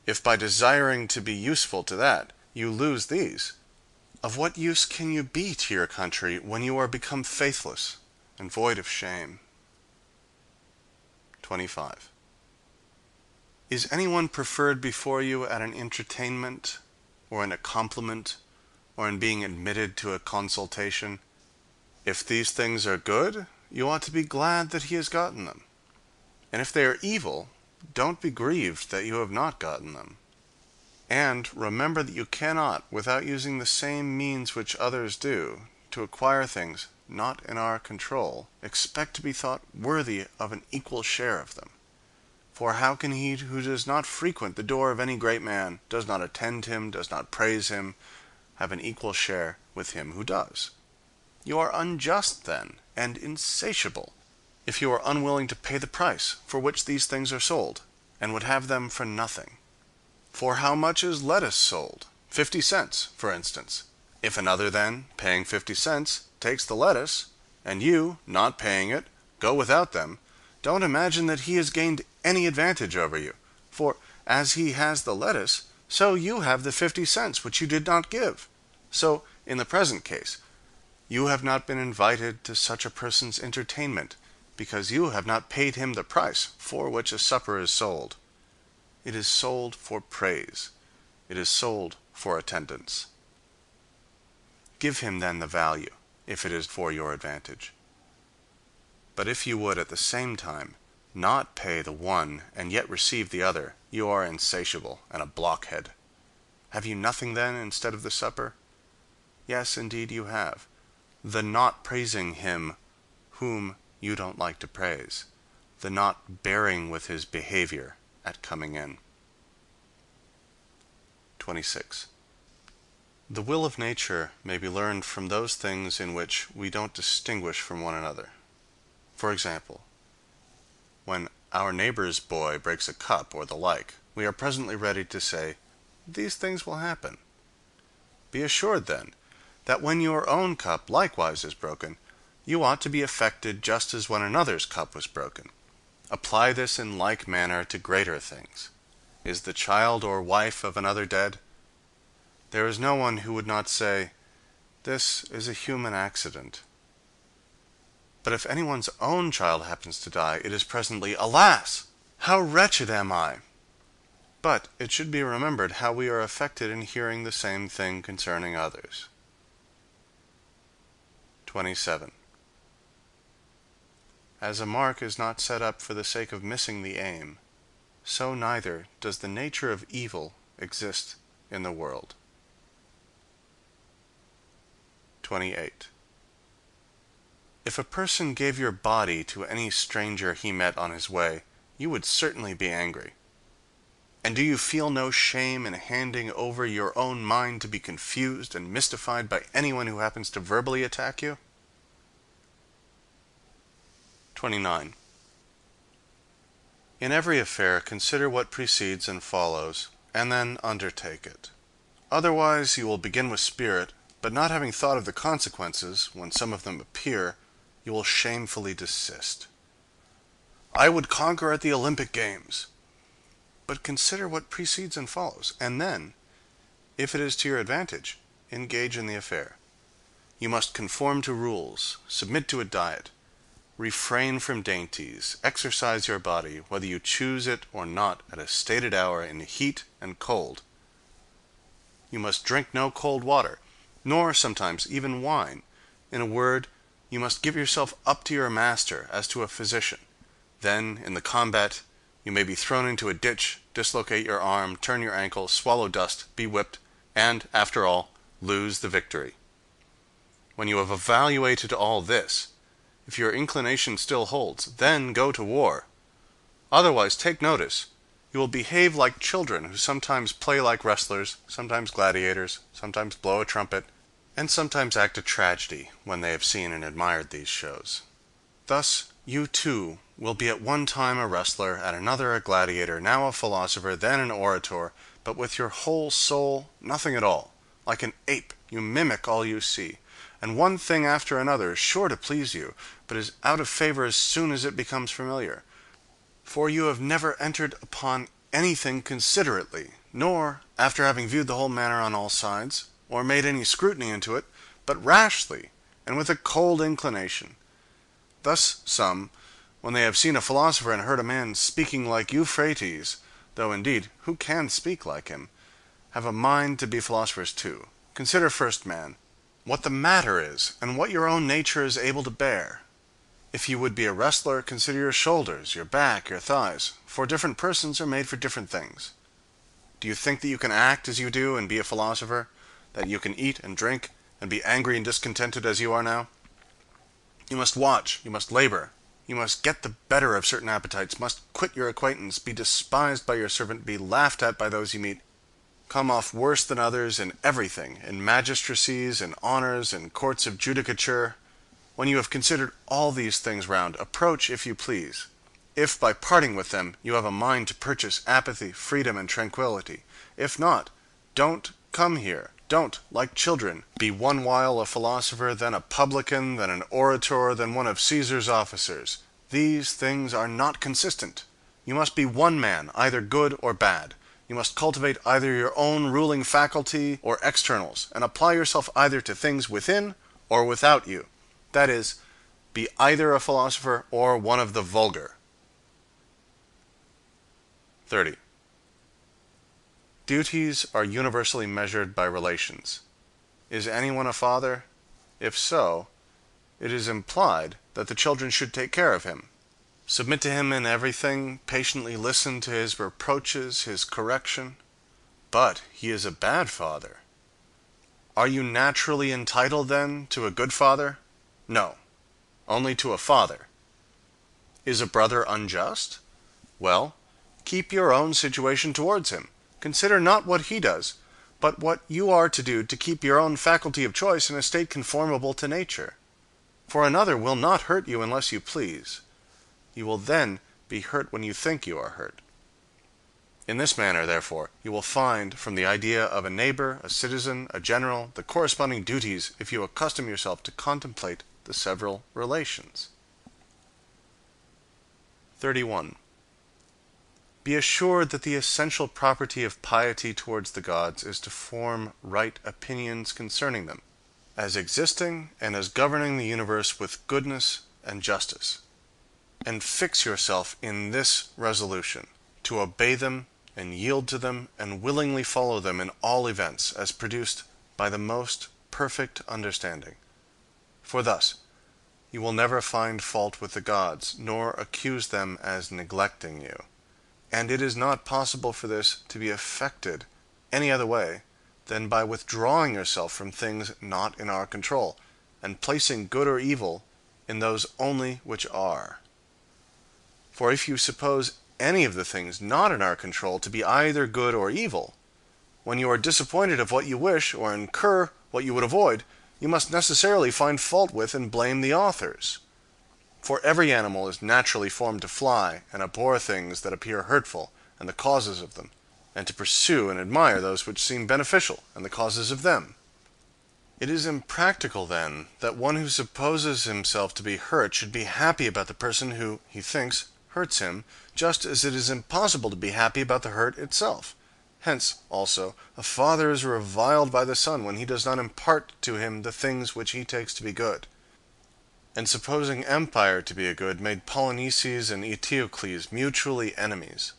If by desiring to be useful to that, you lose these, of what use can you be to your country when you are become faithless and void of shame? 25. Is anyone preferred before you at an entertainment, or in a compliment, or in being admitted to a consultation? If these things are good, you ought to be glad that he has gotten them. And if they are evil, don't be grieved that you have not gotten them. And remember that you cannot, without using the same means which others do, to acquire things not in our control, expect to be thought worthy of an equal share of them. For how can he who does not frequent the door of any great man, does not attend him, does not praise him, have an equal share with him who does? You are unjust then, and insatiable, if you are unwilling to pay the price for which these things are sold, and would have them for nothing. For how much is lettuce sold? 50 cents, for instance. If another then, paying 50 cents, takes the lettuce, and you, not paying it, go without them, don't imagine that he has gained any advantage over you. For as he has the lettuce, so you have the 50 cents which you did not give. So, in the present case, you have not been invited to such a person's entertainment, because you have not paid him the price for which a supper is sold. It is sold for praise. It is sold for attendance. Give him then the value, if it is for your advantage. But if you would at the same time not pay the one and yet receive the other, you are insatiable and a blockhead. Have you nothing then instead of the supper? Yes, indeed you have. The not praising him whom you don't like to praise, the not bearing with his behavior at coming in. 26. The will of nature may be learned from those things in which we don't distinguish from one another. For example, when our neighbor's boy breaks a cup or the like, we are presently ready to say, these things will happen. Be assured, then, that when your own cup likewise is broken, you ought to be affected just as when another's cup was broken. Apply this in like manner to greater things. Is the child or wife of another dead? There is no one who would not say, this is a human accident. But if anyone's own child happens to die, it is presently, alas, how wretched am I! But it should be remembered how we are affected in hearing the same thing concerning others. 27. As a mark is not set up for the sake of missing the aim, so neither does the nature of evil exist in the world. 28. If a person gave your body to any stranger he met on his way, you would certainly be angry. And do you feel no shame in handing over your own mind to be confused and mystified by anyone who happens to verbally attack you? 29. In every affair, consider what precedes and follows, and then undertake it. Otherwise, you will begin with spirit, but not having thought of the consequences, when some of them appear, you will shamefully desist. I would conquer at the Olympic Games. But consider what precedes and follows, and then, if it is to your advantage, engage in the affair. You must conform to rules, submit to a diet, refrain from dainties, exercise your body, whether you choose it or not, at a stated hour in heat and cold. You must drink no cold water, nor sometimes even wine. In a word, you must give yourself up to your master as to a physician. Then, in the combat, you may be thrown into a ditch, dislocate your arm, turn your ankle, swallow dust, be whipped, and, after all, lose the victory. When you have evaluated all this, if your inclination still holds, then go to war. Otherwise, take notice, you will behave like children who sometimes play like wrestlers, sometimes gladiators, sometimes blow a trumpet, and sometimes act a tragedy when they have seen and admired these shows. Thus, you too will be at one time a wrestler, at another a gladiator, now a philosopher, then an orator, but with your whole soul nothing at all. Like an ape, you mimic all you see, and one thing after another is sure to please you, but is out of favor as soon as it becomes familiar. For you have never entered upon anything considerately, nor, after having viewed the whole matter on all sides, or made any scrutiny into it, but rashly, and with a cold inclination. Thus some, when they have seen a philosopher and heard a man speaking like Euphrates, though indeed who can speak like him, have a mind to be philosophers too. Consider first, man, what the matter is, and what your own nature is able to bear. If you would be a wrestler, consider your shoulders, your back, your thighs, for different persons are made for different things. Do you think that you can act as you do and be a philosopher? That you can eat and drink and be angry and discontented as you are now? You must watch, you must labor, you must get the better of certain appetites, must quit your acquaintance, be despised by your servant, be laughed at by those you meet, come off worse than others in everything, in magistracies, in honors, in courts of judicature. When you have considered all these things round, approach if you please. If by parting with them you have a mind to purchase apathy, freedom, and tranquillity. If not, don't come here. Don't, like children, be one while a philosopher, then a publican, then an orator, then one of Caesar's officers. These things are not consistent. You must be one man, either good or bad. You must cultivate either your own ruling faculty or externals, and apply yourself either to things within or without you. That is, be either a philosopher or one of the vulgar. 30. Duties are universally measured by relations. Is anyone a father? If so, it is implied that the children should take care of him, submit to him in everything, patiently listen to his reproaches, his correction. But he is a bad father. Are you naturally entitled, then, to a good father? No, only to a father. Is a brother unjust? Well, keep your own situation towards him. Consider not what he does, but what you are to do to keep your own faculty of choice in a state conformable to nature. For another will not hurt you unless you please. You will then be hurt when you think you are hurt. In this manner, therefore, you will find from the idea of a neighbor, a citizen, a general, the corresponding duties if you accustom yourself to contemplate the several relations. 31. Be assured that the essential property of piety towards the gods is to form right opinions concerning them, as existing and as governing the universe with goodness and justice. And fix yourself in this resolution, to obey them and yield to them and willingly follow them in all events, as produced by the most perfect understanding. For thus you will never find fault with the gods, nor accuse them as neglecting you. And it is not possible for this to be effected any other way than by withdrawing yourself from things not in our control, and placing good or evil in those only which are. For if you suppose any of the things not in our control to be either good or evil, when you are disappointed of what you wish, or incur what you would avoid, you must necessarily find fault with and blame the authors. For every animal is naturally formed to fly, and abhor things that appear hurtful, and the causes of them, and to pursue and admire those which seem beneficial, and the causes of them. It is impractical, then, that one who supposes himself to be hurt should be happy about the person who, he thinks, hurts him, just as it is impossible to be happy about the hurt itself. Hence, also, a father is reviled by the son when he does not impart to him the things which he takes to be good. And supposing empire to be a good, made Polynices and Eteocles mutually enemies.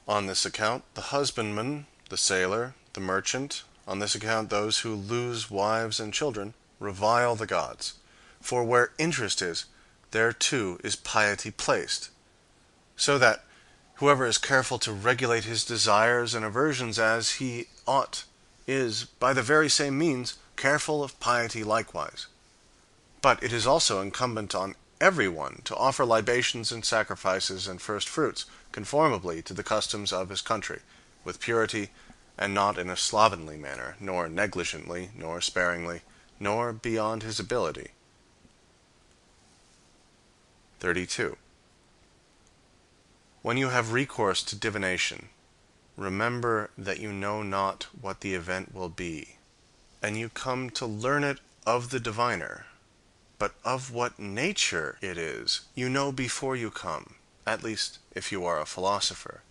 On this account, the husbandman, the sailor, the merchant, on this account those who lose wives and children, revile the gods. For where interest is, there too is piety placed. So that whoever is careful to regulate his desires and aversions as he ought, is, by the very same means, careful of piety likewise. But it is also incumbent on everyone to offer libations and sacrifices and first fruits, conformably to the customs of his country, with purity, and not in a slovenly manner, nor negligently, nor sparingly, nor beyond his ability. 32. When you have recourse to divination, remember that you know not what the event will be, and you come to learn it of the diviner. But of what nature it is, you know before you come, at least if you are a philosopher.